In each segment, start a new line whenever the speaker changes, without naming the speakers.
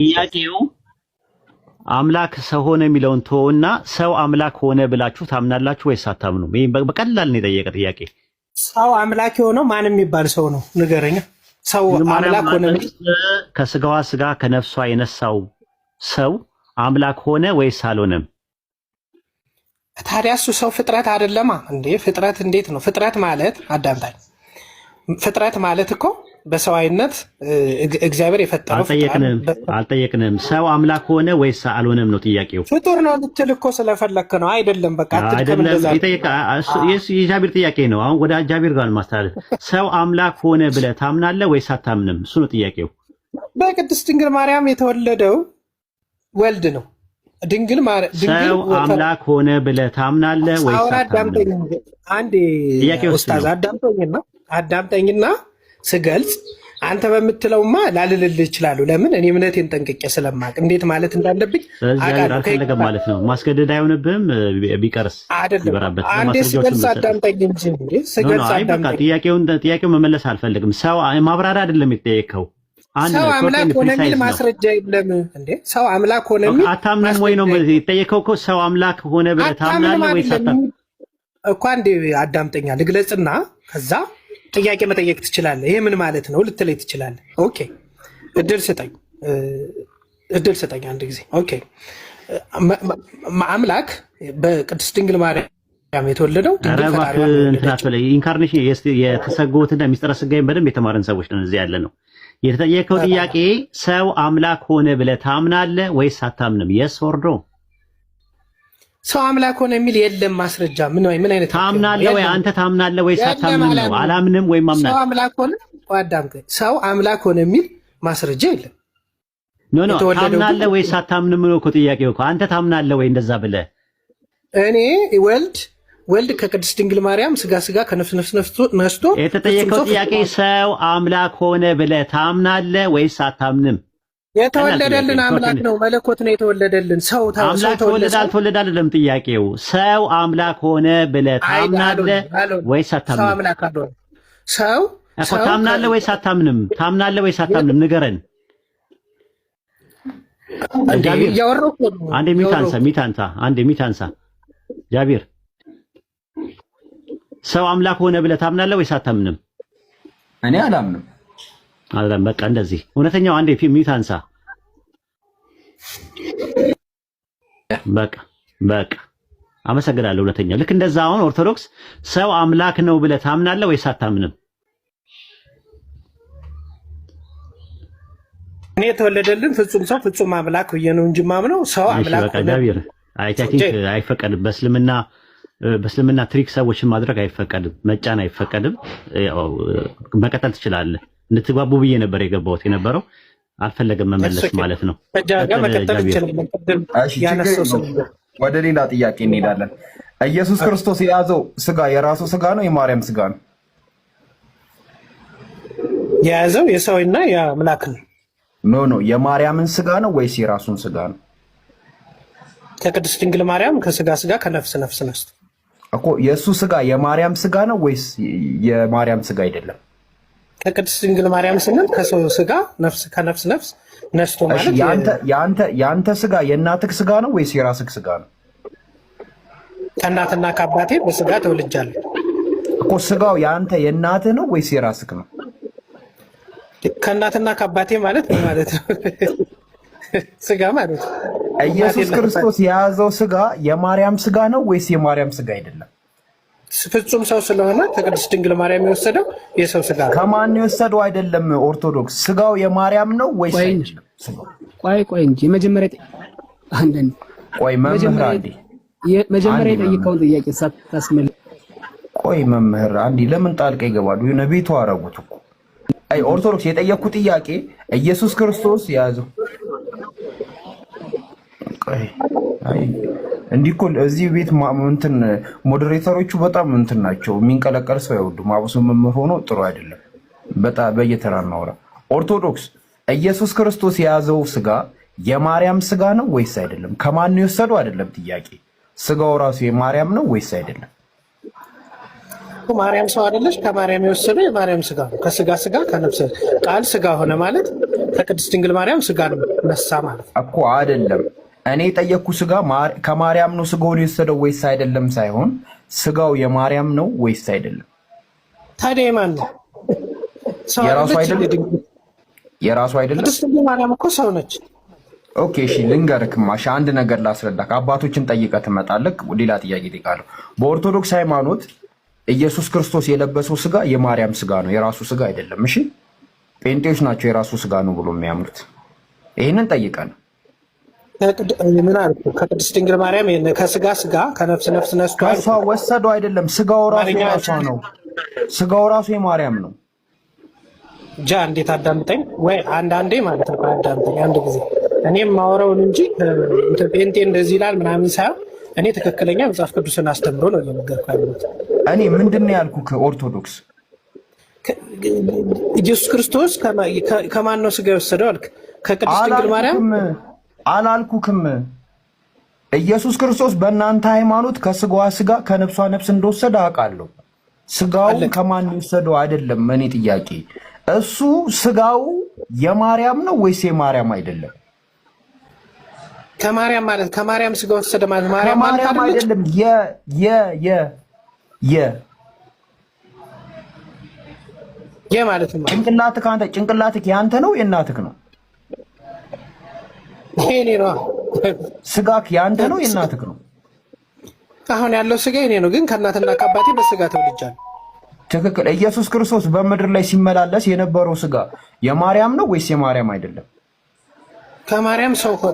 ጥያቄው አምላክ ሰው ሆነ የሚለውን ተወውና ሰው አምላክ ሆነ ብላችሁ ታምናላችሁ ወይስ አታምኑም? ይሄ በቀላል ነው የጠየቀ ጥያቄ።
ሰው አምላክ የሆነው ማን የሚባል ሰው ነው ንገረኛ። ሰው አምላክ ሆነ
ከስጋዋ ስጋ ከነፍሷ የነሳው ሰው አምላክ ሆነ ወይስ አልሆነም?
ታዲያ እሱ ሰው ፍጥረት አይደለማ እንዴ? ፍጥረት እንዴት ነው? ፍጥረት ማለት አዳምጣኝ። ፍጥረት ማለት እኮ በሰዋይነት እግዚአብሔር የፈጠረው
አልጠየቅንም። ሰው አምላክ ሆነ ወይስ አልሆነም ነው ጥያቄው።
ፍጡር ነው ልትል እኮ ስለፈለክ ነው አይደለም? በቃ
የጃቢር ጥያቄ ነው። አሁን ወደ ጃቢር ጋር ማስተላለፍ። ሰው አምላክ ሆነ ብለህ ታምናለህ ወይስ አታምንም? እሱ ነው ጥያቄው።
በቅድስት ድንግል ማርያም የተወለደው ወልድ ነው። ድንግል
ሰው አምላክ ሆነ ብለህ ታምናለህ ወይስ አታምንም?
አንዴ ኡስታዝ አዳምጠኝና ስገልጽ አንተ በምትለውማ ላልልልህ እችላለሁ። ለምን እኔ እምነቴን ጠንቅቄ ስለማቅ እንዴት ማለት እንዳለብኝ
አልፈለገም ማለት ነው። ማስገደድ አይሆንብህም። ቢቀርስ
ይበራበት። አንዴ ስገልጽ አዳምጠኝ እንጂ ስገልጽ አዳምጠኝ።
ጥያቄውን መመለስ አልፈልግም። ሰው ማብራሪያ አይደለም የጠየቀው።
ሰው አምላክ ሆነ የሚል ማስረጃ የለም እንዴ? ሰው አምላክ ሆነ የሚል
አታምንም ወይ ነው የጠየቀው እኮ። ሰው አምላክ ሆነ ብለህ ታምናለህ ወይስ አታምንም
እኮ? አንዴ አዳምጠኛ ልግለጽና ከዛ ጥያቄ መጠየቅ ትችላለህ። ይሄ ምን ማለት ነው ልትለይ ትችላለህ። ኦኬ እድል ስጠኝ አንድ ጊዜ። ኦኬ አምላክ በቅድስት ድንግል ማርያም የተወለደው
ኢንካርኔሽን የተሰጎትና ሚስጥረ ስጋይን በደንብ የተማረን ሰዎች ነን እዚህ ያለ ነው። የተጠየቀው ጥያቄ ሰው አምላክ ሆነ ብለህ ታምናለህ ወይስ አታምንም? የስ ወርዶ
ሰው አምላክ ሆነ የሚል የለም ማስረጃ። ምን አይነት
ታምናለህ ወይ አንተ ታምናለህ ወይስ አታምንም ነው? አላምንም ወይም አምናለሁ።
ሰው አምላክ ሆነ አዳምጠኝ። ሰው አምላክ ሆነ የሚል ማስረጃ የለም።
ኖ ታምናለህ ወይስ አታምንም ነው እኮ ጥያቄው እኮ። አንተ ታምናለህ ወይ እንደዛ ብለህ
እኔ ወልድ ከቅድስት ድንግል ማርያም ስጋ ከነፍስ ነስቶ
የተጠየቀው ጥያቄ ሰው አምላክ ሆነ ብለህ ታምናለህ ወይስ አታምንም?
የተወለደልን አምላክ ነው፣ መለኮት ነው የተወለደልን። ሰው
ተወለደ አልተወለደ አይደለም ጥያቄው። ሰው አምላክ ሆነ ብለህ ታምናለህ ወይስ አታምንም?
ሰው አምላክ አልሆነ። ሰው
ታምናለህ ወይስ አታምንም? ታምናለህ ወይስ አታምንም? ንገረን። አንዴ ሚት አንሳ ጃቢር። ሰው አምላክ ሆነ ብለህ ታምናለህ ወይስ አታምንም?
እኔ አላምንም።
አላም በቃ እንደዚህ እውነተኛው አንዴ ሚት አንሳ። በቃ አመሰግናለሁ። እውነተኛው ልክ እንደዛ። አሁን ኦርቶዶክስ ሰው አምላክ ነው ብለህ ታምናለህ ወይስ አታምንም?
እኔ የተወለደልን ፍጹም ሰው ፍጹም አምላክ ብዬ ነው እንጂ ማምነው ሰው አምላክ
ነው። ጃቢር አይፈቀድም። በእስልምና ትሪክ ሰዎችን ማድረግ አይፈቀድም። መጫን አይፈቀድም። መቀጠል ትችላለህ። እንድትግባቡ ብዬ ነበር የገባሁት አልፈለገም መመለስ ማለት ነው።
ወደ ሌላ ጥያቄ እንሄዳለን። ኢየሱስ ክርስቶስ የያዘው ስጋ የራሱ ስጋ ነው የማርያም ስጋ ነው?
የያዘው የሰውና የአምላክ ነው።
ኖ የማርያምን ስጋ ነው ወይስ የራሱን ስጋ ነው?
ከቅድስት ድንግል ማርያም ከስጋ ከነፍስ ነስቶ
እኮ የእሱ ስጋ የማርያም ስጋ ነው ወይስ የማርያም ስጋ አይደለም?
ከቅድስት ድንግል ማርያም ስንል ከሰው ስጋ ከነፍስ ነስቶ ማለት
የአንተ ስጋ የእናትህ ስጋ ነው ወይስ የራስህ ስጋ ነው?
ከእናትና ከአባቴ በስጋ ተወልጃለሁ
እኮ። ስጋው የእናትህ ነው ወይስ የራስህ ነው?
ከእናትና ከአባቴ ማለት ምን ማለት ነው? ስጋ ማለት
ኢየሱስ ክርስቶስ የያዘው ስጋ የማርያም ስጋ ነው ወይስ የማርያም ስጋ አይደለም?
ፍጹም ሰው ስለሆነ ከቅድስት ድንግል ማርያም የወሰደው የሰው ስጋ ነው።
ከማን የወሰደው አይደለም። ኦርቶዶክስ ስጋው የማርያም ነው ወይስ አይደለም?
ቆይ እንጂ መጀመሪያ የጠየቀውን ጥያቄ ሳታስመልስ
ቆይ መምህር አንዴ ለምን ጣልቃ ይገባሉ? ነቢቱ አረጉት እኮ። አይ ኦርቶዶክስ የጠየቅኩት ጥያቄ ኢየሱስ ክርስቶስ የያዘው እንዲህ እኮ እዚህ ቤት እንትን ሞዴሬተሮቹ በጣም እንትን ናቸው። የሚንቀለቀል ሰው አይወዱም። አብሶ መምህር ሆኖ ጥሩ አይደለም። በጣም በየተራ እናውራ። ኦርቶዶክስ ኢየሱስ ክርስቶስ የያዘው ስጋ የማርያም ስጋ ነው ወይስ አይደለም? ከማን ነው የወሰደው አይደለም ጥያቄ። ስጋው ራሱ የማርያም ነው ወይስ አይደለም?
ማርያም ሰው አይደለች? ከማርያም የወሰደው የማርያም ስጋ ነው። ከስጋ ከነፍስ ቃል ስጋ ሆነ ማለት ከቅድስት ድንግል ማርያም ስጋ ነው ነሳ ማለት
እኮ አይደለም። እኔ የጠየቅኩ ስጋ ከማርያም ነው ስጋውን የወሰደው ወይስ አይደለም ሳይሆን ስጋው የማርያም ነው ወይስ አይደለም?
ታዲያ የማን ነው?
የራሱ አይደለም። የራሱ አይደለም።
ቅድስት ድንግል ማርያም እኮ ሰው ነች።
ኦኬ እሺ፣ ልንገርክማ አንድ ነገር ላስረዳክ። አባቶችን ጠይቀህ ትመጣለህ። ሌላ ጥያቄ እጠይቃለሁ። በኦርቶዶክስ ሃይማኖት ኢየሱስ ክርስቶስ የለበሰው ስጋ የማርያም ስጋ ነው፣ የራሱ ስጋ አይደለም። እሺ፣ ጴንጤዎች ናቸው የራሱ ስጋ ነው ብሎ የሚያምኑት። ይህንን ጠይቀን
ምን አልኩ? ከቅድስት ድንግል ማርያም ከስጋ ስጋ ከነፍስ ነፍስ ነስቷል።
ከሷ ወሰደው አይደለም። ስጋው ራሱ የራሷ ነው። ስጋው ራሱ የማርያም ነው።
ጃ እንዴት አዳምጠኝ ወይ አንዳንዴ ማለት ነው። አዳምጠኝ አንድ ጊዜ እኔም ማወራውን እንጂ ጴንጤ እንደዚህ ይላል ምናምን ሳይሆን እኔ ትክክለኛ መጽሐፍ ቅዱስን አስተምሮ ነው እየነገርኩ ያለሁት።
እኔ ምንድን ነው ያልኩህ? ከኦርቶዶክስ
ኢየሱስ ክርስቶስ ከማን ነው ስጋ የወሰደው አልክ? ከቅድስት ድንግል ማርያም
አላልኩክም። ኢየሱስ ክርስቶስ በእናንተ ሃይማኖት ከስጋዋ ስጋ ከነፍሷ ነፍስ እንደወሰደ አውቃለሁ። ስጋው ከማን የወሰደው አይደለም። እኔ ጥያቄ እሱ ስጋው የማርያም ነው ወይስ የማርያም አይደለም?
ከማርያም ማለት ከማርያም ስጋ ወሰደ ማለት ማርያም ማለት
አይደለም።
ማለት ነው።
ጭንቅላትህ ያንተ ነው የእናትህ ነው?
የኔ ነው።
ስጋክ ያንተ ነው የእናትህ ነው?
አሁን ያለው ስጋ የኔ ነው፣ ግን ከእናትና ከአባቴ በስጋ ተወልጃለሁ።
ትክክል። ኢየሱስ ክርስቶስ በምድር ላይ ሲመላለስ የነበረው ስጋ የማርያም ነው ወይስ የማርያም አይደለም?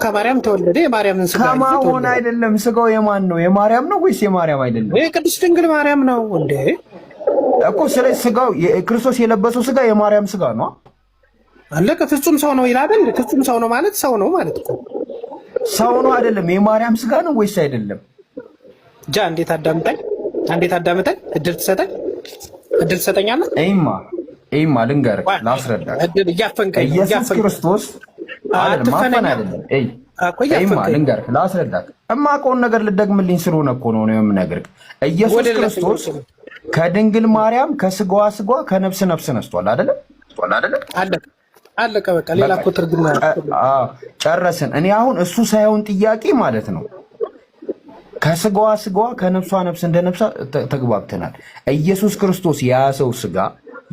ከማርያም ተወለደ። የማርያምን ስጋ
ከማሆን አይደለም። ስጋው የማን ነው? የማርያም ነው ወይስ የማርያም አይደለም?
የቅድስት ድንግል ማርያም ነው እንዴ
እኮ። ስለዚህ ስጋው ክርስቶስ የለበሰው ስጋ የማርያም ስጋ ነው።
አለቀ። ፍጹም ሰው ነው ይላል። ፍጹም ሰው ነው ማለት ሰው ነው ማለት እኮ
ሰው ነው አይደለም። የማርያም ስጋ ነው ወይስ አይደለም?
ጃ እንዴት አዳምጠኝ፣ እድል ትሰጠኛለህ?
ይማ ልንገርህ፣ ላስረዳህ። ኢየሱስ ክርስቶስ ማፈን አይደለም። ይማ ልንገርህ፣ ላስረዳህ። እማውቀውን ነገር ልደግምልኝ ስለሆነ እኮ ነው የምነግርህ። ኢየሱስ ክርስቶስ ከድንግል ማርያም ከስጋዋ ስጋ ከነፍስ ነፍስ ነስቷል አይደለም?
አለቀ በቃ። ሌላ እኮ ትርጉም
ጨረስን። እኔ አሁን እሱ ሳይሆን ጥያቄ ማለት ነው ከስጋዋ ስጋ ከነፍሷ ነፍስ እንደ ነፍሳ ተግባብተናል። ኢየሱስ ክርስቶስ የያዘው ስጋ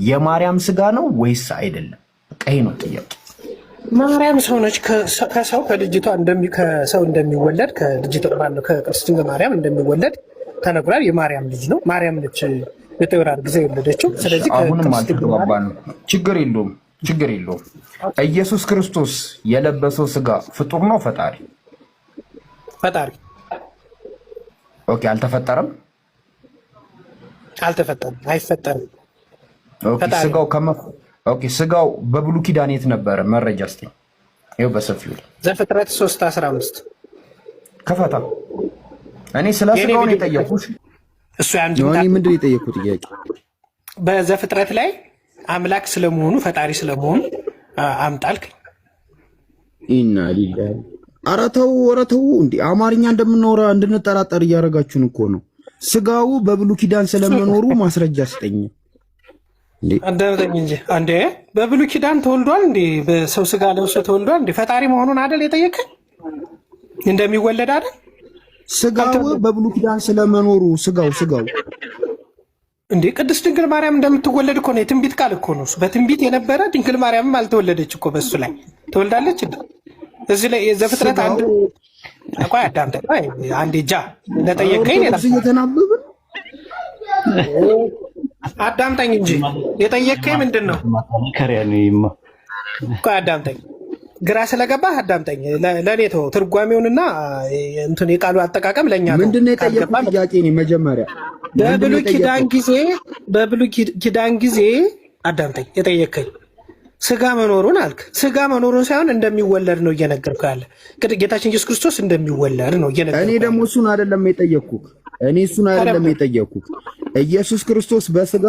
የማርያም ስጋ ነው ወይስ አይደለም? ቀይ ነው ጥያቄ።
ማርያም ሰው ነች። ከሰው ከልጅቷ ከሰው እንደሚወለድ ከልጅቷ ባለው ከቅድስት ድንግል ማርያም እንደሚወለድ ተነግሯል። የማርያም ልጅ ነው። ማርያም ነች የጥብራር ጊዜ የወለደችው። ስለዚህ
አሁንም አልተግባባንም። ችግር የለውም። ኢየሱስ ክርስቶስ የለበሰው ስጋ ፍጡር ነው ፈጣሪ? ኦኬ። አልተፈጠረም።
አይፈጠርም።
ስጋው በብሉይ ኪዳን የት ነበረ? መረጃ እስኪ ይኸው በሰፊው
ዘፍጥረት 3:15
ከፈታ። እኔ ስለ ስጋው ነው የጠየኩሽ።
እሱ
ምንድን ነው የጠየኩት ጥያቄ?
በዘፍጥረት ላይ አምላክ ስለመሆኑ ፈጣሪ ስለመሆኑ አምጣልክ።
ኢና ሊላሂ። ኧረ ተው እንዴ! አማርኛ እንደምናወራ እንድንጠራጠር እያደረጋችሁን እኮ ነው። ስጋው በብሉይ ኪዳን ስለመኖሩ ማስረጃ ስጠኝ እንዴ!
አዳምጠኝ እንጂ አንዴ። በብሉይ ኪዳን ተወልዷል እንዴ? በሰው ስጋ ለብሶ ተወልዷል እንዴ? ፈጣሪ መሆኑን አይደል የጠየቀኝ? እንደሚወለድ አይደል?
ስጋው በብሉይ ኪዳን ስለመኖሩ ስጋው
እንዴ ቅድስት ድንግል ማርያም እንደምትወለድ እኮ ነው የትንቢት ቃል እኮ ነው። በትንቢት የነበረ ድንግል ማርያምም አልተወለደች እኮ በሱ ላይ ተወልዳለች። እዚህ ላይ ዘፍጥረት አንድ ቆይ አዳምጠኝ አንዴ ጃ ለጠየቀኝ አዳምጠኝ እንጂ የጠየቀኝ ምንድን ነው? ቆይ አዳምጠኝ፣ ግራ ስለገባህ አዳምጠኝ። ለእኔ ተወው ትርጓሜውንና እንትን የቃሉ አጠቃቀም ለእኛ ነው።
ምንድን ነው የጠየቀኝ ጥያቄ? መጀመሪያ
በብሉይ ኪዳን ጊዜ አዳምጠኝ። የጠየቀኝ ስጋ መኖሩን አልክ። ስጋ መኖሩን ሳይሆን እንደሚወለድ ነው እየነገርኩህ ያለ። ጌታችን ኢየሱስ ክርስቶስ እንደሚወለድ ነው እየነገርኩህ።
እኔ ደግሞ እሱን አይደለም የጠየቅኩህ። ኢየሱስ ክርስቶስ በስጋ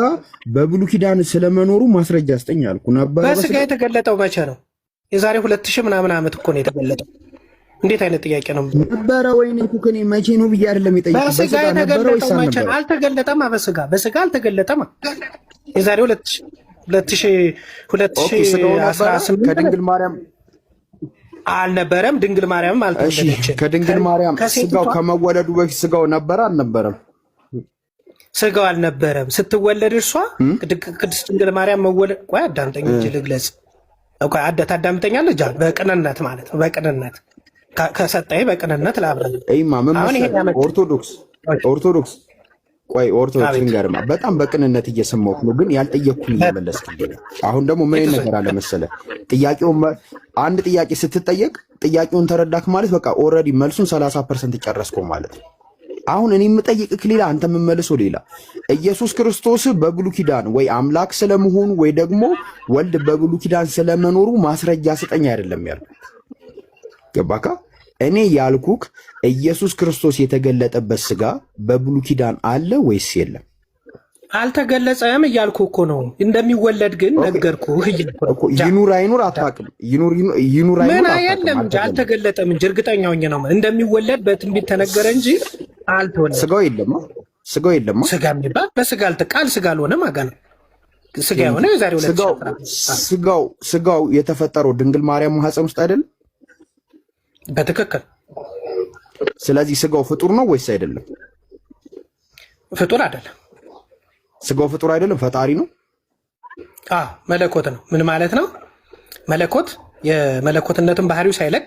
በብሉይ ኪዳን ስለመኖሩ ማስረጃ ስጠኝ አልኩ ነበር።
በስጋ የተገለጠው መቼ ነው? የዛሬ 2000 ምናምን ዓመት እኮ ነው የተገለጠው። እንዴት አይነት ጥያቄ ነው?
ነበረ ወይ ነው እኮ እኔ መቼ ነው ብዬ አይደለም የጠየቅኩት።
በስጋ የተገለጠው መቼ ነው? አልተገለጠም። በስጋ አልተገለጠም። የዛሬ 2018
ከድንግል ማርያም
አልነበረም። ድንግል ማርያምም
እሺ
አልተወለደችም።
ከድንግል ማርያም ስጋው
ከሴቲቷ
ከመወለዱ በፊት ስጋው ነበረ አልነበረም?
ስጋው አልነበረም። ስትወለድ እርሷ ቅድስት ድንግል ማርያም መወለድ ቆይ አዳምጠኝ እንጂ ልግለጽ። ቆይ አዳምጠኛለህ። ጃን በቅንነት ማለት ነው። በቅንነት ከሰጠኝ በቅንነት ላብራራ።
እይማ ምን መሰለህ ኦርቶዶክስ ቆይ ኦርቶዶክስ ልንገርማ በጣም በቅንነት እየሰማሁህ ነው፣ ግን ያልጠየቅኩኝ እየመለስክልኝ። አሁን ደግሞ ምን ነገር አለ መሰለህ፣ አንድ ጥያቄ ስትጠየቅ ጥያቄውን ተረዳክ ማለት በቃ ኦልሬዲ መልሱን 30% ጨረስከው ማለት ነው። አሁን እኔ የምጠይቅህ ሌላ አንተ የምመልሰው ሌላ። ኢየሱስ ክርስቶስ በብሉይ ኪዳን ወይ አምላክ ስለመሆኑ ወይ ደግሞ ወልድ በብሉይ ኪዳን ስለመኖሩ ማስረጃ ስጠኝ አይደለም ያልኩህ። ገባካ? እኔ ያልኩክ ኢየሱስ ክርስቶስ የተገለጠበት ስጋ በብሉይ ኪዳን አለ ወይስ የለም?
አልተገለጸም እያልኩ እኮ ነው። እንደሚወለድ ግን ነገርኩህ።
ይኑር አይኑር አታውቅም። ይኑር አይኑር
ምን የለም እንጂ አልተገለጠም እንጂ እርግጠኛ ሆኜ ነው እንደሚወለድ በትንቢት ተነገረ እንጂ አልተወለደም።
ስጋው የለማ
ስጋ የሚባል በስጋ ቃል ስጋ አልሆነም። አጋ ነው ስጋ የሆነ የዛሬ ሁለት
ስጋው የተፈጠረው ድንግል ማርያም ማህፀን ውስጥ አይደለም?
በትክክል።
ስለዚህ ስጋው ፍጡር ነው ወይስ አይደለም?
ፍጡር አይደለም።
ስጋው ፍጡር አይደለም፣ ፈጣሪ ነው።
መለኮት ነው። ምን ማለት ነው? መለኮት የመለኮትነትን ባህሪው ሳይለቅ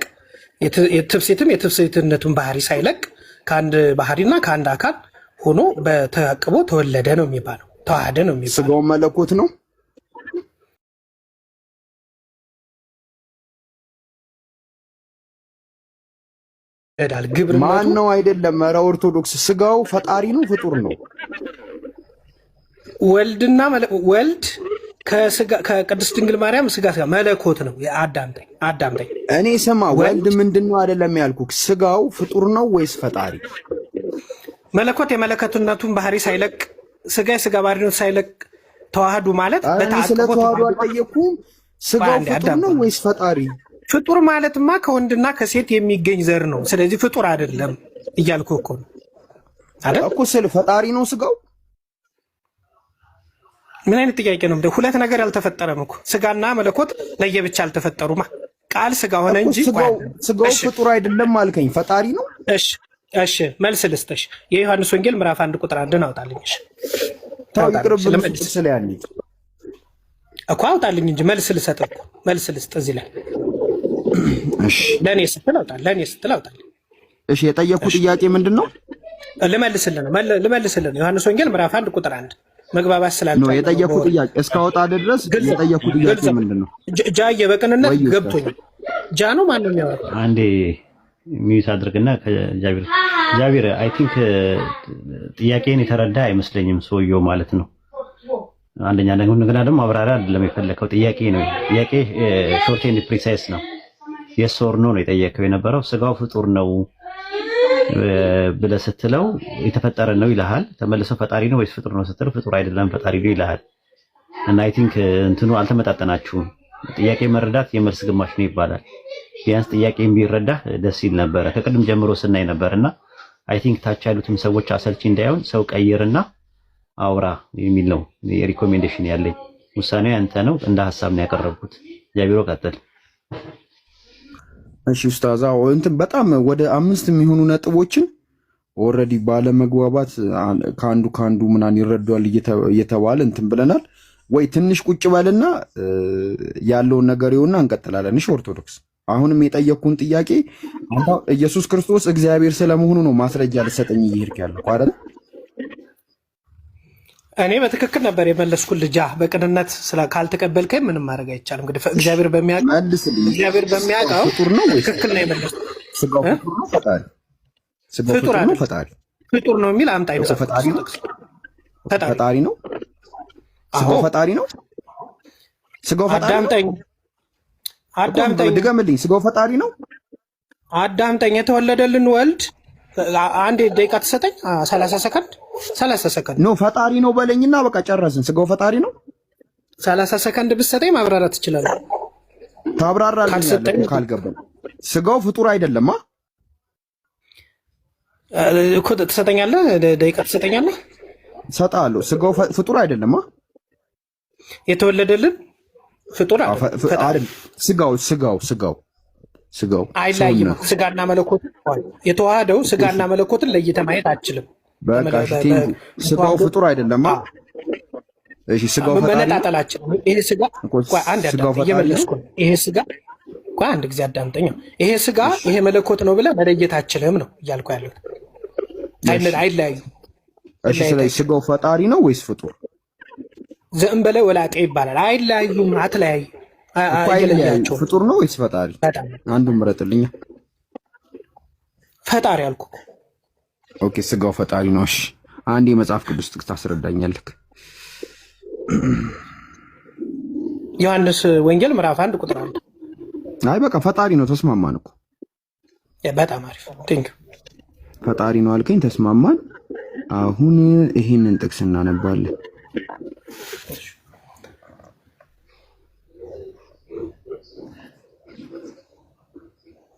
የትፍሲትነቱን ባህሪ ሳይለቅ ከአንድ ባህሪና ከአንድ አካል ሆኖ በተአቅቦ ተወለደ ነው የሚባለው። ተዋህደ ነው የሚባለው።
ስጋው መለኮት ነው። ማን ነው? አይደለም። ኧረ ኦርቶዶክስ ስጋው ፈጣሪ ነው ፍጡር ነው?
ወልድና ወልድ ከቅድስት ድንግል ማርያም ስጋ መለኮት ነው። አዳምጠኝ።
እኔ ስማ፣ ወልድ ምንድነው አይደለም ያልኩህ። ስጋው ፍጡር ነው ወይስ ፈጣሪ?
መለኮት የመለኮትነቱን ባህሪ ሳይለቅ ስጋ የስጋ ባህሪውን ሳይለቅ ተዋህዱ ማለት
ስለ ተዋህዱ አልጠየኩም። ስጋው ፍጡር ነው ወይስ ፈጣሪ?
ፍጡር ማለትማ ከወንድና ከሴት የሚገኝ ዘር ነው። ስለዚህ ፍጡር አይደለም እያልኩ እኮ ነው አይደል
እኮ። ስለ ፈጣሪ ነው ስጋው።
ምን አይነት ጥያቄ ነው? ሁለት ነገር አልተፈጠረም እኮ። ስጋና መለኮት ለየብቻ አልተፈጠሩማ። ቃል ስጋ ሆነ እንጂ
ስጋው ፍጡር አይደለም አልከኝ። ፈጣሪ ነው።
እሺ መልስ ልስጥሽ። የዮሐንስ ወንጌል ምዕራፍ 1 ቁጥር 1 አውጣልኝ። እሺ እኮ አውጣልኝ እንጂ መልስ ልሰጥ እኮ መልስ ልስጥ እዚህ ላይ።
እሺ
ለኔ ስትል አውጣልኝ።
እሺ የጠየኩት ጥያቄ ምንድን ነው?
ልመልስልህ ነው። ዮሐንስ ወንጌል ምዕራፍ 1 ቁጥር 1 መግባባት ስላልቻለ
ነው የጠየኩት ጥያቄ። እስካወጣ ድረስ የጠየኩት ጥያቄ ምንድን ነው?
ጃዬ በቅንነት ገብቶኛል። ጃ ነው ማን ነው የሚያወራው?
አንዴ ሚዩት አድርግና ከጃቢር አይ ቲንክ ጥያቄን የተረዳ አይመስለኝም ሰውየው ማለት ነው። አንደኛ እንደገና ደግሞ አብራራ አይደለም የፈለከው ጥያቄ ነው። ጥያቄ ሾርት ኤንድ ፕሪሳይስ ነው። የስ ኦር ኖ ነው የጠየቀው የነበረው። ስጋው ፍጡር ነው ብለህ ስትለው የተፈጠረ ነው ይልሃል። ተመልሰው ፈጣሪ ነው ወይስ ፍጡር ነው ስትለው ፍጡር አይደለም ፈጣሪ ነው ይልሃል። እና አይ ቲንክ እንትኑ አልተመጣጠናችሁም። ጥያቄ መረዳት የመልስ ግማሽ ነው ይባላል። ቢያንስ ጥያቄን ቢረዳህ ደስ ይል ነበረ። ከቅድም ጀምሮ ስናይ ነበርና አይ ቲንክ ታች ያሉትም ሰዎች አሰልቺ እንዳይሆን ሰው ቀይርና አውራ የሚል ነው የሪኮሜንዴሽን ያለኝ። ውሳኔው ያንተ ነው። እንደ ሐሳብ ነው ያቀረብኩት። ጃቢሮ ቀጥል።
እሺ ኡስታዝ፣ እንትን በጣም ወደ 5 የሚሆኑ ነጥቦችን ኦልሬዲ ባለመግባባት ከአንዱ ምናን ይረዳዋል እየተባለ እንትን ብለናል። ወይ ትንሽ ቁጭ በልና ያለውን ነገር ይሁንና እንቀጥላለን። እሺ ኦርቶዶክስ፣ አሁንም የጠየቅኩን ጥያቄ አንተ ኢየሱስ ክርስቶስ እግዚአብሔር ስለመሆኑ ነው ማስረጃ ልሰጠኝ እየሄድክ ያለው አይደል?
እኔ በትክክል ነበር የመለስኩልህ። ጃ በቅንነት ካልተቀበልከኝ ምንም ማድረግ አይቻልም። እንግዲህ እግዚአብሔር በሚያውቀው
ፍጡር ነው ወይ
ትክክል ነው የመለስኩት።
ስጋው ፍጡር ነው ፈጣሪ? ስጋው ፍጡር ነው ፈጣሪ?
ፍጡር ነው የሚል አምጣ ይመጣ።
ፈጣሪ ነው። ስጋው ፈጣሪ ነው። ስጋው ፈጣሪ ነው። አዳምጠኝ፣ ድገምልኝ። ስጋው ፈጣሪ ነው።
አዳምጠኝ። የተወለደልን ወልድ አንድ ደቂቃ ተሰጠኝ። 30 ሰከንድ
ነው። ፈጣሪ ነው በለኝና በቃ ጨረስን። ስጋው ፈጣሪ ነው።
30 ሰከንድ ብትሰጠኝ ማብራራት ትችላለህ።
ታብራራልኝ ካልገባኝ። ስጋው ፍጡር አይደለም
እኮ ትሰጠኛለህ። ደቂቃ ትሰጠኛለህ።
ሰጣለሁ። ስጋው ፍጡር አይደለም
የተወለደልን ፍጡር አይደለም።
ስጋው ስጋው
አይለያይም። ስጋና መለኮት የተዋሃደው ስጋና መለኮትን ለይተህ ማየት አትችልም።
በቃ ስጋው ፍጡር አይደለማ። እሺ ስጋው ፈጣሪ
መነጣጠላችን ይሄ ስጋ አንድ እየመለስኩ ነው። ይሄ ስጋ አንድ ጊዜ አዳምጠኝ። ይሄ ስጋ ይሄ መለኮት ነው ብለህ መለየት አትችልም ነው እያልኩ ያለሁት። አይለያዩም።
እሺ ስለዚህ ስጋው ፈጣሪ ነው ወይስ ፍጡር?
ዘእንበለ ወላጤ ይባላል። አይለያዩም። አትለያዩ።
ፍጡር ነው ወይስ ፈጣሪ? አንዱን ምረጥልኝ።
ፈጣሪ አልኩ።
ኦኬ ስጋው ፈጣሪ ነው። እሺ አንድ የመጽሐፍ ቅዱስ ጥቅስ ታስረዳኛለህ?
ዮሐንስ ወንጌል ምዕራፍ 1 ቁጥር 1።
አይ በቃ ፈጣሪ ነው፣ ተስማማን እኮ።
በጣም አሪፍ ቲንክ
ፈጣሪ ነው አልከኝ፣ ተስማማን። አሁን ይሄንን ጥቅስ እናነባለን።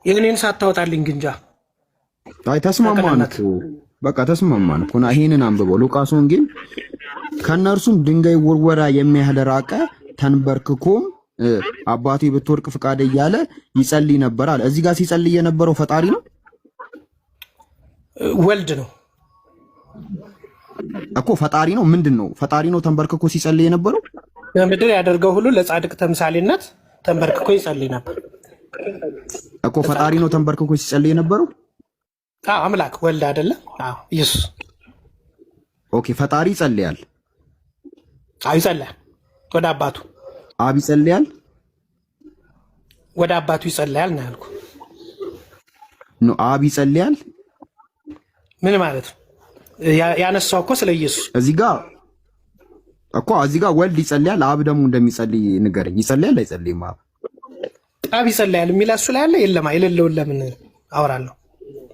የኔን ሳታወጣልኝ ግንጃ።
አይ ተስማማን እኮ በቃ ተስማማን እኮ። ይሄንን አንብበው ሉቃስ ወንጌል ከነርሱም ድንጋይ ወርወራ የሚያህል ራቀ፣ ተንበርክኮም አባቴ ብትወድቅ ፍቃድ እያለ ይጸልይ ነበር አለ። እዚህ ጋር ሲጸልይ የነበረው ፈጣሪ ነው
ወልድ ነው
እኮ። ፈጣሪ ነው ምንድን ነው? ፈጣሪ ነው ተንበርክኮ ሲጸልይ የነበረው።
በምድር ያደርገው ሁሉ ለጻድቅ ተምሳሌነት ተንበርክኮ ይጸልይ ነበር
እኮ። ፈጣሪ ነው ተንበርክኮ ሲጸልይ የነበረው።
አምላክ ወልድ አይደለ? ኢየሱስ።
ኦኬ ፈጣሪ ይጸልያል።
ይጸልያል ወደ አባቱ።
አብ ይጸልያል
ወደ አባቱ ይጸልያል ነው ያልኩ።
ኖ አብ ይጸልያል።
ምን ማለት ነው? ያነሳው እኮ ስለ ኢየሱስ
እዚህ ጋር እኮ እዚህ ጋር ወልድ ይጸልያል። አብ ደግሞ እንደሚጸልይ ንገረኝ። ይጸልያል አይጸልይም?
አብ ይጸልያል የሚል እሱ ላይ አለ የለም? የሌለውን ለምን አወራለሁ?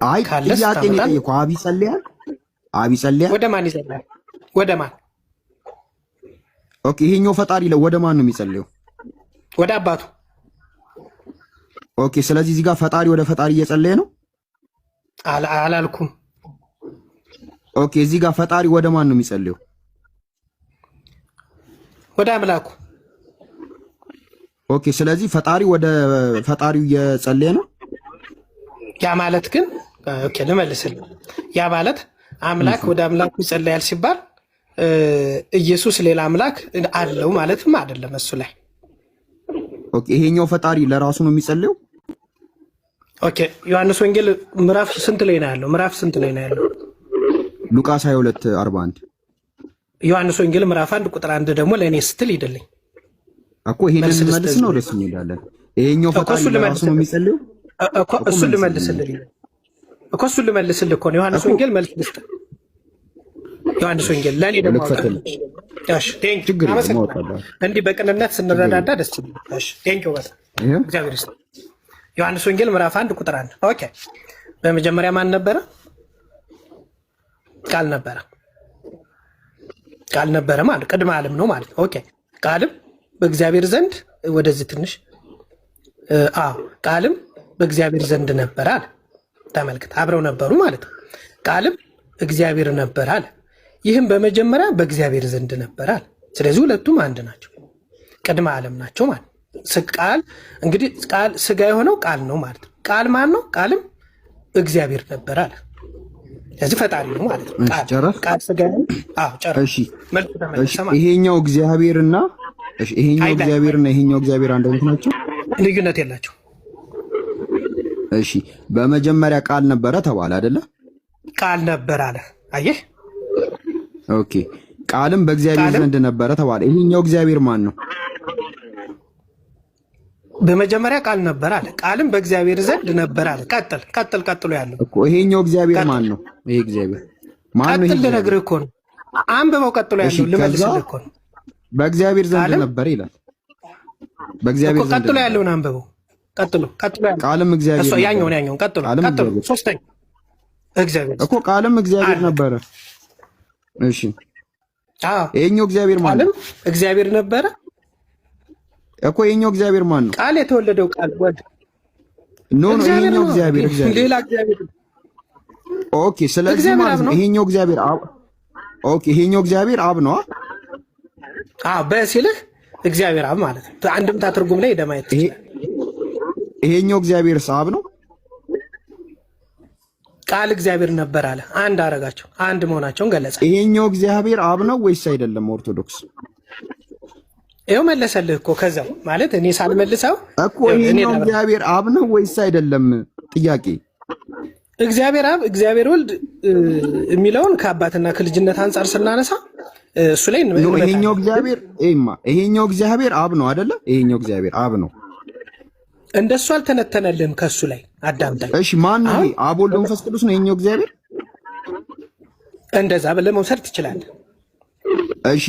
አይ ጥያቄ ነው የጠየኩህ። አብ ይጸልያል። አብ ይጸልያል።
ወደ ማን ይጸልያል? ወደ ማን?
ኦኬ ይሄኛው ፈጣሪ ወደ ማን ነው የሚጸልየው?
ወደ አባቱ።
ኦኬ ስለዚህ እዚህ ጋር ፈጣሪ ወደ ፈጣሪ እየጸለየ ነው
አላልኩም?
ኦኬ እዚህ ጋር ፈጣሪ ወደ ማን ነው የሚጸልየው?
ወደ አምላኩ።
ኦኬ ስለዚህ ፈጣሪ ወደ ፈጣሪው እየጸለየ ነው።
ያ ማለት ግን ኦኬ ልመልስልህ። ያ ማለት አምላክ ወደ አምላኩ ይጸልያል ሲባል ኢየሱስ ሌላ አምላክ አለው ማለትም አይደለም። እሱ ላይ
ኦኬ ይሄኛው ፈጣሪ ለራሱ ነው የሚጸልየው።
ኦኬ ዮሐንስ ወንጌል ምዕራፍ ስንት ላይ ነው ያለው? ምዕራፍ ስንት ላይ ነው ያለው?
ሉቃስ 22:41።
ዮሐንስ ወንጌል ምዕራፍ 1 ቁጥር 1 ደግሞ ለእኔ ስትል ይደልኝ
እኮ ይሄንን መልስ ነው ደስ እንላለን። ይሄኛው ፈጣሪ ለራሱ ነው የሚጸልየው
እኮ። እሱን ልመልስልህ እኮ ነው ዮሐንስ ወንጌል መልስ ልስጥ። ዮሐንስ ወንጌል ለእኔ ደግሞ እንዲህ በቅንነት ስንረዳዳ ደስ ይላል። ቴንኪው በጣም እግዚአብሔር ይስጥ። ዮሐንስ ወንጌል ምዕራፍ 1 ቁጥር 1 ኦኬ። በመጀመሪያ ማን ነበረ? ቃል ነበረ። ቃል ነበረ ማለት ቅድመ ዓለም ነው ማለት ኦኬ። ቃልም በእግዚአብሔር ዘንድ ወደዚህ ትንሽ ቃልም በእግዚአብሔር ዘንድ ነበር አለ። ተመልከት፣ አብረው ነበሩ ማለት ነው። ቃልም እግዚአብሔር ነበር አለ። ይህም በመጀመሪያ በእግዚአብሔር ዘንድ ነበር አለ። ስለዚህ ሁለቱም አንድ ናቸው፣ ቅድመ ዓለም ናቸው ማለት ነው። ቃል እንግዲህ ቃል ስጋ የሆነው ቃል ነው ማለት ነው። ቃል ማን ነው? ቃልም እግዚአብሔር ነበር አለ። ስለዚህ ፈጣሪ ነው ማለት ነው። ቃል ስጋ ነው።
እሺ ይሄኛው እግዚአብሔርና ይሄኛው እግዚአብሔር አንድ አይነት ናቸው?
ልዩነት የላቸው።
እሺ በመጀመሪያ ቃል ነበረ ተባለ አይደለ?
ቃል ነበር አለ። አየህ?
ኦኬ ቃልም በእግዚአብሔር ዘንድ ነበረ ተባለ። ይሄኛው እግዚአብሔር ማን ነው?
በመጀመሪያ ቃል ነበር አለ። ቃልም በእግዚአብሔር ዘንድ ነበር አለ። ቀጥሎ ያለው
እኮ ይሄኛው እግዚአብሔር ማን ነው? ይሄ እግዚአብሔር ማን ነው?
ቀጥል ልነግርህ እኮ ነው። አንብበው። ቀጥሎ ያለው ልመልስልህ እኮ ነው።
በእግዚአብሔር ዘንድ ነበር ይላል። በእግዚአብሔር ዘንድ
ቀጥሎ ያለውን አንብበው። ቀጥሎ ያለው
ቃልም እግዚአብሔር
ያኛውን ቀጥሎ ሶስተኛ እግዚአብሔር
እኮ ቃልም እግዚአብሔር ነበረ። እሺ ይሄኛው እግዚአብሔር ማን ነው?
እግዚአብሔር ነበረ
እኮ ይሄኛው እግዚአብሔር ማን ነው?
ቃል የተወለደው ቃል ወድ
ይሄኛው እግዚአብሔር
ሌላ እግዚአብሔር።
ኦኬ ስለዚህ ማለት ነው ይሄኛው እግዚአብሔር አብ። ኦኬ ይሄኛው እግዚአብሔር አብ ነው።
በሲልህ እግዚአብሔር አብ ማለት ነው። አንድምታ ትርጉም ላይ ደማየት
ይሄኛው እግዚአብሔር አብ ነው።
ቃል እግዚአብሔር ነበር አለ። አንድ አረጋቸው፣ አንድ መሆናቸውን ገለጸ።
ይሄኛው እግዚአብሔር አብ ነው ወይስ አይደለም? ኦርቶዶክስ
ይኸው መለሰልህ እኮ ከዛው ማለት እኔ ሳልመልሰው
እኮ ይሄኛው እግዚአብሔር አብ ነው ወይስ አይደለም? ጥያቄ
እግዚአብሔር አብ እግዚአብሔር ወልድ የሚለውን ከአባትና ከልጅነት አንጻር ስናነሳ እሱ ላይ ይሄኛው እግዚአብሔር አብ ነው አይደለ? ይሄኛው እግዚአብሔር አብ ነው። እንደሱ አልተነተነልህም ከሱ ላይ አዳምጠኝ።
እሺ ማን ነው? አብ ወልድ መንፈስ ቅዱስ ነው ይሄኛው እግዚአብሔር።
እንደዛ ብለህ መውሰድ ትችላለህ።
እሺ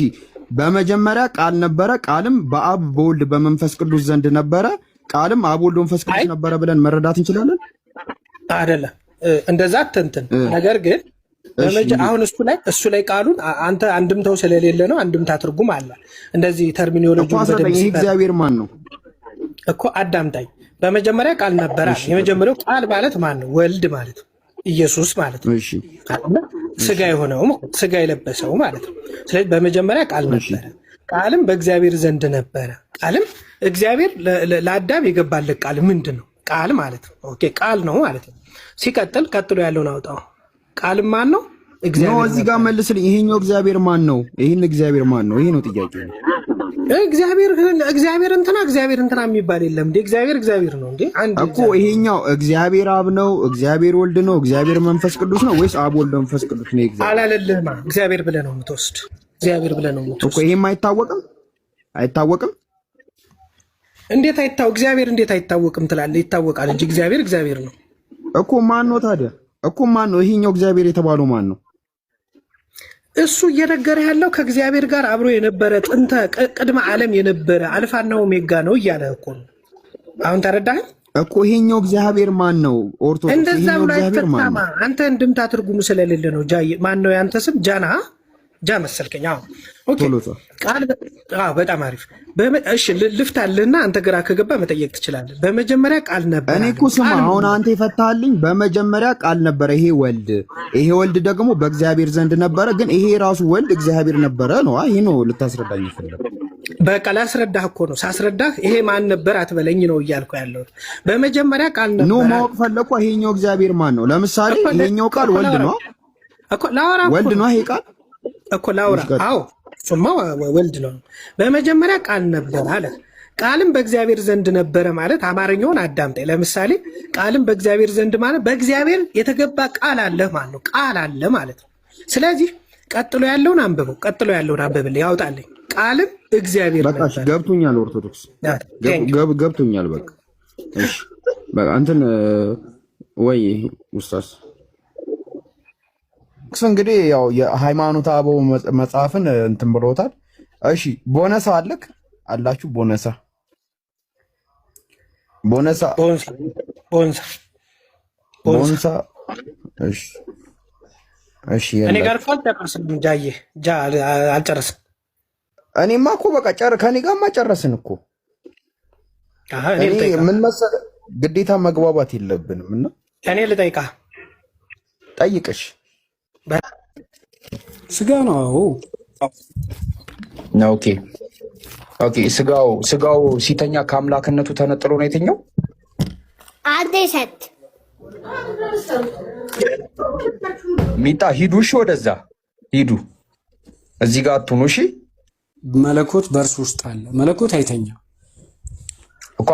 በመጀመሪያ ቃል ነበረ፣ ቃልም በአብ በወልድ በመንፈስ ቅዱስ ዘንድ ነበረ፣ ቃልም አብ ወልድ መንፈስ ቅዱስ ነበረ ብለን መረዳት እንችላለን
አይደለም? እንደዛ አትንትን። ነገር ግን አሁን እሱ ላይ ቃሉን አንተ አንድምታው ስለሌለ ነው። አንድምታ ትርጉም አለ። እንደዚህ ተርሚኖሎጂውን በደንብ
ይሄ እግዚአብሔር ማን ነው
እኮ አዳምጣኝ። በመጀመሪያ ቃል ነበረ። የመጀመሪያው ቃል ማለት ማን ነው? ወልድ ማለት ነው። ኢየሱስ ማለት ነው።
እሺ
ስጋ የሆነው ስጋ የለበሰው ማለት ነው። ስለዚህ በመጀመሪያ ቃል ነበረ፣ ቃልም በእግዚአብሔር ዘንድ ነበረ። ቃልም እግዚአብሔር ለአዳም የገባለት ቃል ምንድን ነው? ቃል ማለት ነው። ኦኬ ቃል ነው ማለት ነው። ሲቀጥል ቀጥሎ ያለውን አውጣው። ቃልም ማን ነው? እግዚአብሔር ነው።
እዚህ ጋር መልስልኝ። ይሄኛው እግዚአብሔር ማን ነው? ይሄን እግዚአብሔር ማን ነው? ይሄ ነው ጥያቄው።
እግዚአብሔር እንትና የሚባል የለም እንዴ? እግዚአብሔር ነው እንዴ? አንድ
እኮ ይሄኛው እግዚአብሔር አብ ነው፣ እግዚአብሔር ወልድ ነው፣ እግዚአብሔር መንፈስ ቅዱስ ነው ወይስ አብ ወልድ መንፈስ ቅዱስ ነው?
አላለልህማ። እግዚአብሔር ብለህ ነው የምትወስድ። እግዚአብሔር ብለህ ነው የምትወስድ
እኮ። ይሄም አይታወቅም።
እንዴት እግዚአብሔር እንዴት አይታወቅም ትላለህ? ይታወቃል እንጂ እግዚአብሔር ነው
እኮ። ማን ነው ታዲያ? እኮ ማን ነው ይሄኛው እግዚአብሔር የተባለው? ማን ነው
እሱ? እየነገረ ያለው ከእግዚአብሔር ጋር አብሮ የነበረ ጥንተ ቅድመ ዓለም የነበረ አልፋና ኦሜጋ ነው እያለ እኮ ነው። አሁን ተረዳህ
እኮ። ይሄኛው እግዚአብሔር ማን ነው? ኦርቶዶክስ
እንደዛ ብሎ አይፈታማ። አንተ እንድምታ ትርጉሙ ስለሌለ ነው። ማን ነው ያንተ ስም? ጃ መሰልከኝ። ኦኬ ቃል በጣም አሪፍ። እሺ ልፍታልህና አንተ ግራ ከገባ መጠየቅ ትችላለህ። በመጀመሪያ ቃል ነበር።
እኔ እኮ ስማ፣ አሁን አንተ የፈታልኝ በመጀመሪያ ቃል ነበረ። ይሄ ወልድ ደግሞ በእግዚአብሔር ዘንድ ነበረ። ግን ይሄ ራሱ ወልድ እግዚአብሔር ነበረ ነው። ይሄ ነው ልታስረዳኝ ይፈልግ።
በቃ ላስረዳህ እኮ ነው። ሳስረዳህ ይሄ ማን ነበር አትበለኝ ነው እያልኩ ያለሁት። በመጀመሪያ ቃል ነበር
ነው ማወቅ ፈለኩ። ይሄኛው እግዚአብሔር ማን ነው? ለምሳሌ ይሄኛው ቃል ወልድ ነው
እኮ ላወራ
ወልድ ነው ይሄ ቃል
እኮ ላውራ። አዎ እሱማ ወልድ ነው። በመጀመሪያ ቃል ነበር አለ። ቃልም በእግዚአብሔር ዘንድ ነበረ ማለት አማርኛውን አዳምጠኝ። ለምሳሌ ቃልም በእግዚአብሔር ዘንድ ማለት በእግዚአብሔር የተገባ ቃል አለ ማለት ነው። ቃል አለ ማለት ነው። ስለዚህ ቀጥሎ ያለውን አንብብልኝ፣ ያውጣልኝ። ቃልም እግዚአብሔር ነበር።
በቃ ገብቶኛል። ኦርቶዶክስ ገብቶኛል። በቃ እሺ፣ በቃ እንትን ወይ ኡስታዝ እንግዲህ ያው የሃይማኖተ አበው መጽሐፍን እንትን ብሎታል። እሺ ቦነሳ አላችሁ? ቦነሳ እሺ
እኔ ጋር አልጨረስንም። አልጨረስም።
እኔማ እኮ በቃ ከኔ ጋርማ ጨረስን እኮ። ምን መሰለህ ግዴታ መግባባት የለብንም እና
እኔ ልጠይቅህ።
ጠይቅሽ
ስጋ ነው።
ኦኬ ስጋው ሲተኛ ከአምላክነቱ ተነጥሎ ነው የተኛው።
አዴሰት
ሚጣ ሂዱ፣ እሺ ወደዛ ሂዱ፣ እዚህ ጋር አትሁኑ። እሺ
መለኮት በእርሱ ውስጥ አለ። መለኮት አይተኛም
እኮ።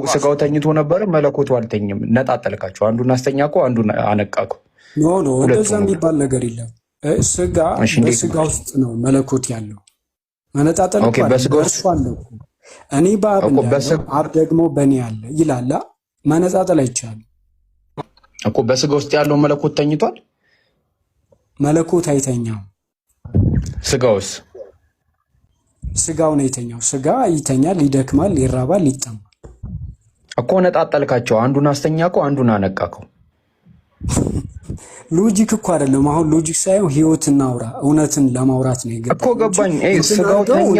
ስጋው ተኝቶ ነበር፣ መለኮቱ አልተኝም። ነጣጠልካቸው። አንዱን አስተኛ እኮ አንዱን አነቃከው።
ኖ እንደዛ የሚባል ነገር የለም። ስጋ በስጋ ውስጥ ነው መለኮት ያለው። መነጣጠል በእርሱ አለ። እኔ በአብ አብ ደግሞ በእኔ አለ ይላላ። መነጣጠል አይቻልም
እኮ። በስጋ ውስጥ ያለው መለኮት ተኝቷል።
መለኮት አይተኛም።
ስጋውስ?
ስጋው ነው የተኛው። ስጋ ይተኛል፣ ይደክማል፣ ይራባል፣ ይጠማል
እኮ። ነጣጠልካቸው። አንዱን አስተኛ እኮ አንዱን አነቃከው።
ሎጂክ እኮ አይደለም። አሁን ሎጂክ ሳይሆን ህይወት እናውራ። እውነትን ለማውራት ነው
እኮ ገባኝ። ስጋው ተኛ።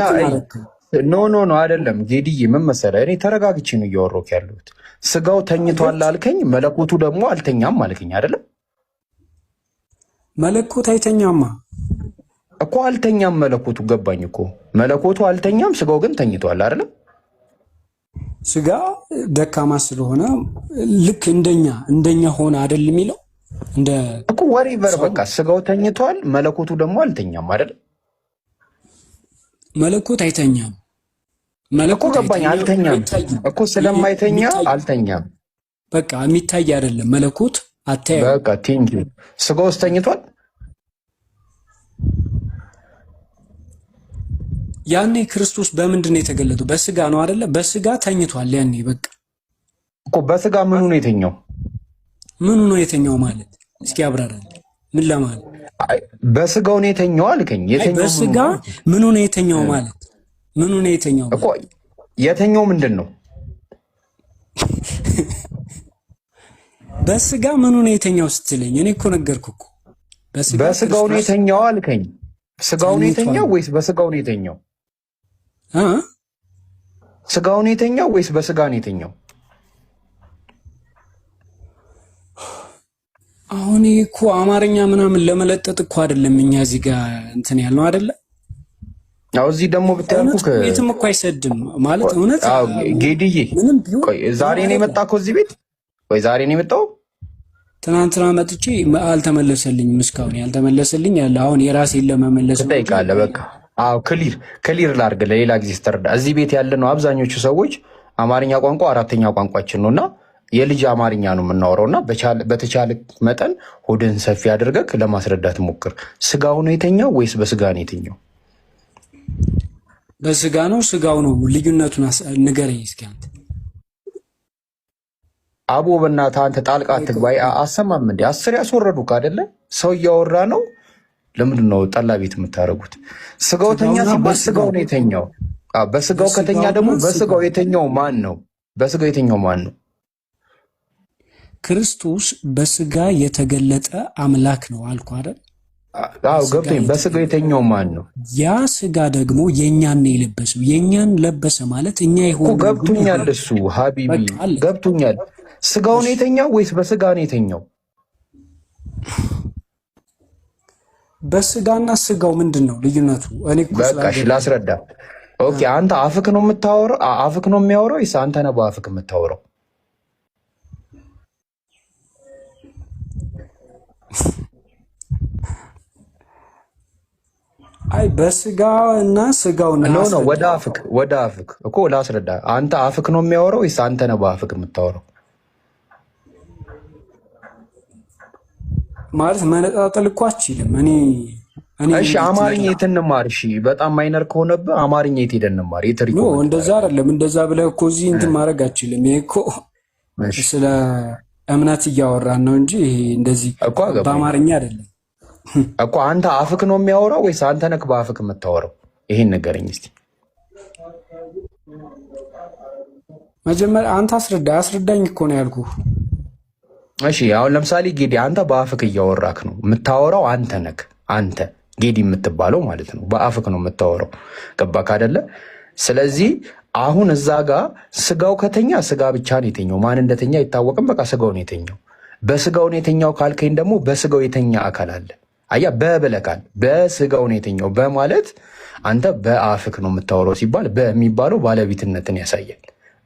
ኖ አይደለም ጌዲዬ፣ ምን መሰለህ፣ እኔ ተረጋግቼ ነው እያወራሁ ያለሁት። ስጋው ተኝቷል አልከኝ፣ መለኮቱ ደግሞ አልተኛም አልከኝ አይደለም?
መለኮት አይተኛማ
እኮ። አልተኛም መለኮቱ። ገባኝ እኮ። መለኮቱ አልተኛም፣ ስጋው ግን ተኝቷል አይደለም?
ስጋ ደካማ ስለሆነ ልክ እንደኛ ሆነ አይደል የሚለው እንደ
እኮ ወሬቨር በቃ ስጋው ተኝቷል፣ መለኮቱ ደግሞ አልተኛም አይደል?
መለኮት አይተኛም።
እኮ ገባኝ። አልተኛም እኮ ስለማይተኛ አልተኛም።
በቃ የሚታይ አይደለም መለኮት አታየው።
በቃ ቴንክ ዩ። ስጋው ተኝቷል።
ያኔ ክርስቶስ በምንድን ነው የተገለጠው? በስጋ ነው አይደለ? በስጋ ተኝቷል ያኔ። በቃ
እኮ በስጋ ምኑ ነው የተኛው?
ምኑ ነው የተኛው ማለት እስኪ አብራራል። ምን ለማለት
በስጋው ነው የተኛው አልከኝ? የተኛው
በስጋ ምኑ ነው የተኛው ማለት ምኑ ነው የተኛው
እኮ የተኛው ምንድን ነው?
በስጋ ምኑ ነው የተኛው ስትለኝ እኔ እኮ ነገርኩህ እኮ
በስጋው ነው የተኛው አልከኝ። ስጋው ነው የተኛው ወይስ በስጋው ነው የተኛው? ስጋው ነው የተኛው ወይስ በስጋ ነው የተኛው?
አሁን እኮ አማርኛ ምናምን ለመለጠጥ እኮ አይደለም እኛ እዚህ ጋር እንትን ያልነው አይደለ?
አው እዚህ ደግሞ ብታልኩ
ከየትም እኮ አይሰድም ማለት እውነት።
አው ጌዲዬ ቆይ ዛሬ ነው የመጣከው እዚህ ቤት? ቆይ ዛሬ ነው የመጣው?
ትናንትና መጥቼ አልተመለሰልኝም። እስካሁን ያልተመለሰልኝ ያለ አሁን የራሴን ለመመለስ
ትጠይቃለህ። በቃ አው ክሊር ላድርግ ለሌላ ጊዜ ስትረዳ። እዚህ ቤት ያለ ነው አብዛኞቹ ሰዎች አማርኛ ቋንቋ አራተኛ ቋንቋችን ነውና የልጅ አማርኛ ነው የምናወራውና በተቻለ መጠን ሆድን ሰፊ አድርገህ ለማስረዳት ሞክር። ስጋው ነው የተኛው ወይስ በስጋ ነው የተኛው?
በስጋ ነው ስጋው ነው። ልዩነቱን ንገረኝ እስኪ አንተ።
አቦ በእናትህ አንተ ጣልቃ አትግባ። አሰማም እንዴ? 10 ያስወረዱክ አይደለ? ሰው እያወራ ነው። ለምንድን ነው ጠላ ቤት የምታደርጉት? ስጋው ተኛ ሲባል ስጋው ነው የተኛው። በስጋው ከተኛ ደግሞ በስጋው የተኛው ማን ነው? በስጋው የተኛው ማን ነው?
ክርስቶስ በስጋ የተገለጠ አምላክ ነው አልኩ አይደል?
አዎ ገብቶኝ። በስጋው የተኛው ማን ነው?
ያ ስጋ ደግሞ የኛን ነው የለበሰው። የኛን ለበሰ ማለት እኛ ይሆን
ገብቶኛል። እሱ ሀቢቢ ገብቶኛል። ስጋው ነው የተኛው ወይስ በስጋ ነው የተኛው?
በስጋና ስጋው ምንድን ነው ልዩነቱ? እኔ እኮ
በቃ ላስረዳ። ኦኬ አንተ አፍክ ነው የምታወራው? አፍክ ነው የሚያወራው ወይስ አንተ ነህ በአፍክ የምታወራው?
አይ በስጋ እና ስጋው
ነው ወደ አፍክ እኮ ላስረዳ። አንተ አፍክ ነው የሚያወራው ወይስ አንተ ነህ በአፍክ የምታወራው?
ማለት መነጣጠል እኮ አትችልም።
እሺ አማርኛ የት እንማር? እሺ በጣም ማይነር ከሆነብህ አማርኛ የት ሄደን እንማር? የትሪኮ
እንደዛ አይደለም። እንደዛ ብለህ እኮ እዚህ እንትን ማድረግ አትችልም። ይሄ እኮ ስለ እምነት እያወራን ነው እንጂ ይሄ እንደዚህ በአማርኛ አይደለም
እኮ። አንተ አፍክ ነው የሚያወራው ወይስ አንተ ነህ በአፍክ የምታወራው? ይሄን ንገረኝ እስቲ።
መጀመሪያ አንተ አስረዳኝ እኮ ነው ያልኩህ።
እሺ አሁን ለምሳሌ ጌዲ አንተ በአፍክ እያወራክ ነው የምታወራው። አንተ ነህ አንተ ጌዲ የምትባለው ማለት ነው። በአፍክ ነው የምታወራው። ገባክ አይደለ? ስለዚህ አሁን እዛ ጋር ስጋው ከተኛ ስጋ ብቻ ነው የተኛው። ማን እንደተኛ አይታወቅም። በቃ ስጋው ነው የተኛው። በስጋው ነው የተኛው ካልከኝ ደግሞ በስጋው የተኛ አካል አለ። አያ በብለካል። በስጋው ነው የተኛው በማለት አንተ በአፍክ ነው የምታወራው ሲባል በሚባለው ባለቤትነትን ያሳያል።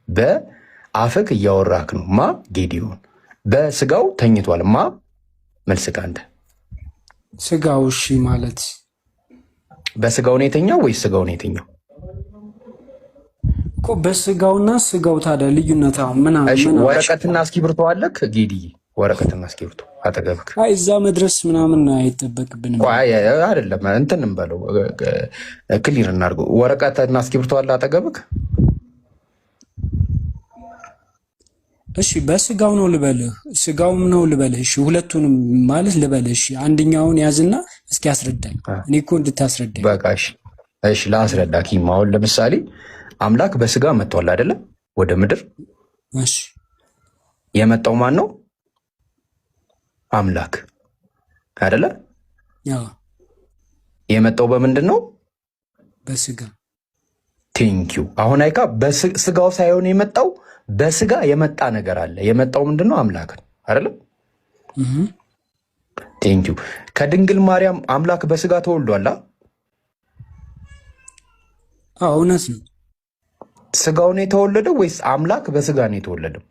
በአፍክ እያወራክ ነው። ማ ጌዲዮን በስጋው ተኝቷል። ማ መልስክ አንተ
ስጋው። እሺ ማለት
በስጋው ነው የተኛው ወይስ ስጋው ነው የተኛው
እኮ? በስጋውና ስጋው ታዲያ ልዩነት ምን?
ወረቀትና እስክሪብቶ አለክ ጌዲዬ? ወረቀትና እስክሪብቶ አጠገብክ?
አይ እዛ መድረስ ምናምን አይጠበቅብንም።
አይደለም እንትን እንበለው ክሊር እናድርገው። ወረቀትና እስክሪብቶ አለ አጠገብክ?
እሺ በስጋው ነው ልበልህ፣ ስጋውም ነው ልበልህ። እሺ ሁለቱንም ማለት ልበልህ። እሺ አንደኛውን ያዝና እስኪ አስረዳኝ። እኔ እኮ እንድታስረዳኝ።
በቃ እሺ ላስረዳ። ኪም አሁን ለምሳሌ አምላክ በስጋ መጥቷል አይደለ? ወደ ምድር።
እሺ
የመጣው ማን ነው? አምላክ አይደለ? የመጣው በምንድን ነው?
በስጋ።
ቴንኪው። አሁን አይካ በስጋው ሳይሆን የመጣው በስጋ የመጣ ነገር አለ። የመጣው ምንድን ነው? አምላክ ነው አይደለም? ቴንኪው። ከድንግል ማርያም አምላክ በስጋ ተወልዷል።
እውነት ነው።
ስጋው ነው የተወለደው ወይስ አምላክ በስጋ ነው የተወለደው?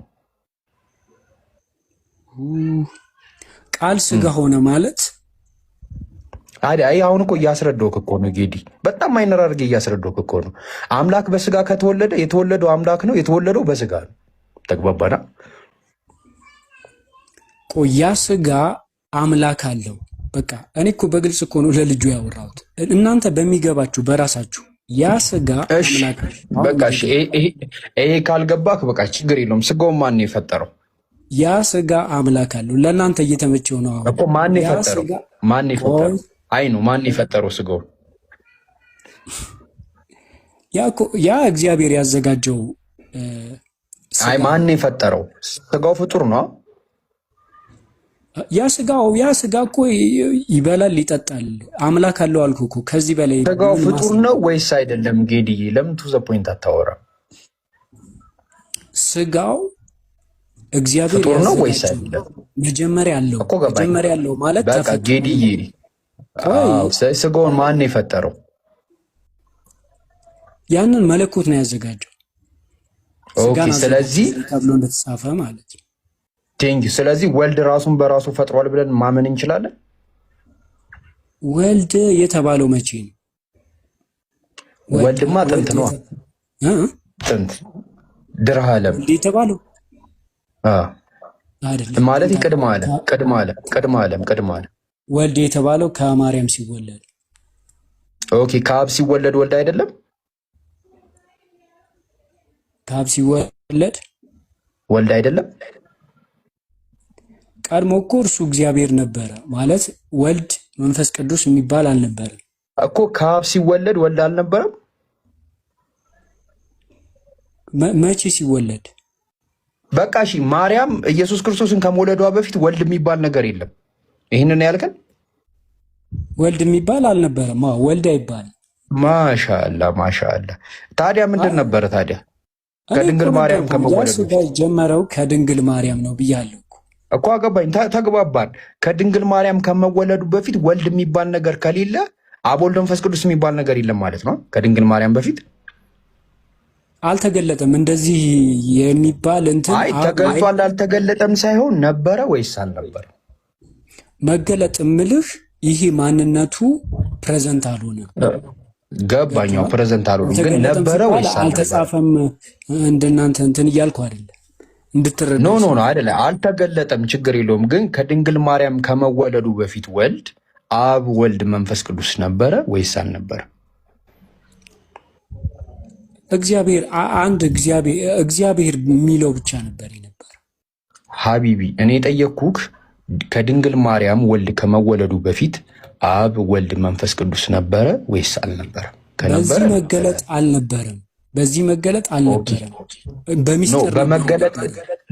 ቃል ስጋ ሆነ ማለት
አይ አሁን እኮ እያስረዳሁህ እኮ ነው ጌዲ፣ በጣም ማይነር አድርጌ እያስረዳሁህ እኮ ነው። አምላክ በስጋ ከተወለደ የተወለደው አምላክ ነው፣ የተወለደው በስጋ ነው። ተግባባና?
ቆያ ስጋ አምላክ አለው። በቃ እኔ እኮ በግልጽ እኮ ነው ለልጁ ያወራሁት። እናንተ በሚገባችሁ በራሳችሁ ያ ስጋ አምላክ
በቃ እሺ፣ ይሄ ካልገባክ በቃ ችግር የለውም። ስጋውን ማን ነው የፈጠረው?
ያ ስጋ አምላክ አለው። ለእናንተ እየተመቸው ነው
እኮ። ማን ነው የፈጠረው? ማን ነው የፈጠረው? አይ ነው ማን ነው የፈጠረው ስጋውን?
ያ እግዚአብሔር ያዘጋጀው።
አይ ማን ነው የፈጠረው? ስጋው ፍጡር ነው።
ያ ስጋ እኮ ይበላል ይጠጣል። አምላክ አለው አልኩህ እኮ። ከዚህ በላይ
ስጋው ፍጡር ነው ወይስ አይደለም? ጌዲዬ ለምን ቱ ዘ ፖይንት አታወራም?
ስጋው እግዚአብሔር
ፍጡር ነው ወይስ አይደለም?
መጀመሪያ አለው ማለት
በቃ ጌዲዬ፣ ስጋውን ማን ነው የፈጠረው?
ያንን መለኮት ነው ያዘጋጀው።
ኦኬ፣ ስለዚህ
ተብሎ እንደተጻፈ ማለት ነው።
ቴንክ ዩ። ስለዚህ ወልድ ራሱን በራሱ ፈጥሯል ብለን ማመን እንችላለን?
ወልድ የተባለው መቼ ነው?
ወልድማ ጥንት ነው። ጥንት ድርሃ ዓለም
የተባለው
አይደለም ማለት ቅድመ ዓለም
ወልድ የተባለው ከማርያም ሲወለድ።
ኦኬ፣ ከአብ ሲወለድ ወልድ አይደለም?
ከአብ ሲወለድ
ወልድ አይደለም?
ቀድሞ እኮ እርሱ እግዚአብሔር ነበረ ማለት ወልድ መንፈስ ቅዱስ የሚባል አልነበረም
እኮ። ከአብ ሲወለድ ወልድ አልነበረም?
መቼ ሲወለድ?
በቃ እሺ፣ ማርያም ኢየሱስ ክርስቶስን ከመውለዷ በፊት ወልድ የሚባል ነገር የለም። ይህንን ያልከን
ወልድ የሚባል አልነበረም። ወልድ አይባልም።
ማሻአላ። ታዲያ ምንድን ነበረ ታዲያ? ከድንግል ማርያም ከመወለዱ
ጀመረው ከድንግል ማርያም ነው ብያለሁ
እኮ። አገባኝ፣ ተግባባን። ከድንግል ማርያም ከመወለዱ በፊት ወልድ የሚባል ነገር ከሌለ አብ ወልድ መንፈስ ቅዱስ የሚባል ነገር የለም ማለት ነው። ከድንግል ማርያም በፊት
አልተገለጠም እንደዚህ የሚባል እንትን።
አይ ተገልጧል አልተገለጠም ሳይሆን ነበረ ወይስ አልነበረ?
መገለጥ ምልህ ይሄ ማንነቱ ፕሬዘንት አልሆነ።
ገባኛው፣ ፕሬዘንት አልሆነ ግን ነበረ ወይስ
አልተጻፈም? እንደናንተ እንትን እያልኩ አይደለም እንድትረዳ።
ኖ አይደለ፣ አልተገለጠም፣ ችግር የለውም። ግን ከድንግል ማርያም ከመወለዱ በፊት ወልድ አብ ወልድ መንፈስ ቅዱስ ነበረ ወይስ አልነበረ?
እግዚአብሔር አንድ እግዚአብሔር የሚለው ብቻ ነበር ነበር።
ሀቢቢ እኔ ጠየቅኩክ ከድንግል ማርያም ወልድ ከመወለዱ በፊት አብ ወልድ መንፈስ ቅዱስ ነበረ ወይስ አልነበረ?
በዚህ መገለጥ አልነበረም። በዚህ መገለጥ አልነበረም። በሚስጥር
በመገለጥ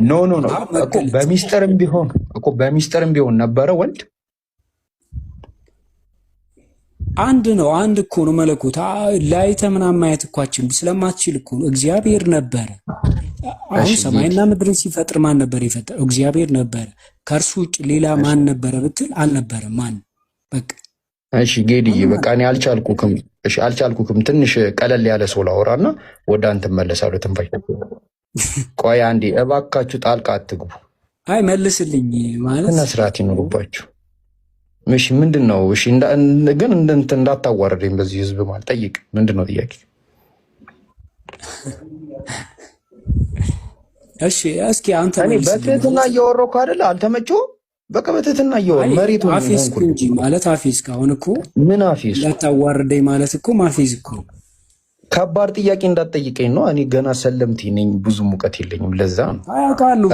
ኖ እኮ በሚስጥርም ቢሆን ነበረ ወልድ
አንድ ነው። አንድ እኮ ነው መለኮት። ላይተ ምናምን ማየት እኳችን ስለማትችል እኮ ነው። እግዚአብሔር ነበረ። አሁን ሰማይና ምድርን ሲፈጥር ማን ነበር የፈጠረው? እግዚአብሔር ነበረ። ከእርሱ ውጭ ሌላ ማን ነበረ ብትል አልነበረም። ማን በቃ
እሺ ጌዲዬ፣ በቃ እኔ አልቻልኩክም። ትንሽ ቀለል ያለ ሰው ላወራና ወደ አንተ መለሳለሁ። ትንፋሽ ቆይ አንዴ እባካችሁ፣ ጣልቃ አትግቡ።
አይ መልስልኝ ማለት
እና ስርዓት ይኖርባችሁ። እሺ ምንድን ነው? እሺ ግን እንዳታዋረደኝ በዚህ ህዝብ ማለት ጠይቅ። ምንድን ነው ጥያቄ?
እሺ እስኪ አንተ
እኔ በትህትና እያወራሁ አይደለ? አልተመቸውም? በቃ በትህትና እያወራሁ መሬቱ
አፌዝኩ እንጂ ማለት አፌዝክ። አሁን እኮ
ምን አፌዝ?
እንዳታዋረደኝ ማለት እኮ ማፌዝ እኮ።
ከባድ ጥያቄ እንዳትጠይቀኝ ነው። እኔ ገና ሰለምቲ ነኝ፣ ብዙ ሙቀት የለኝም። ለዛ ነው
አያውቃለሁ።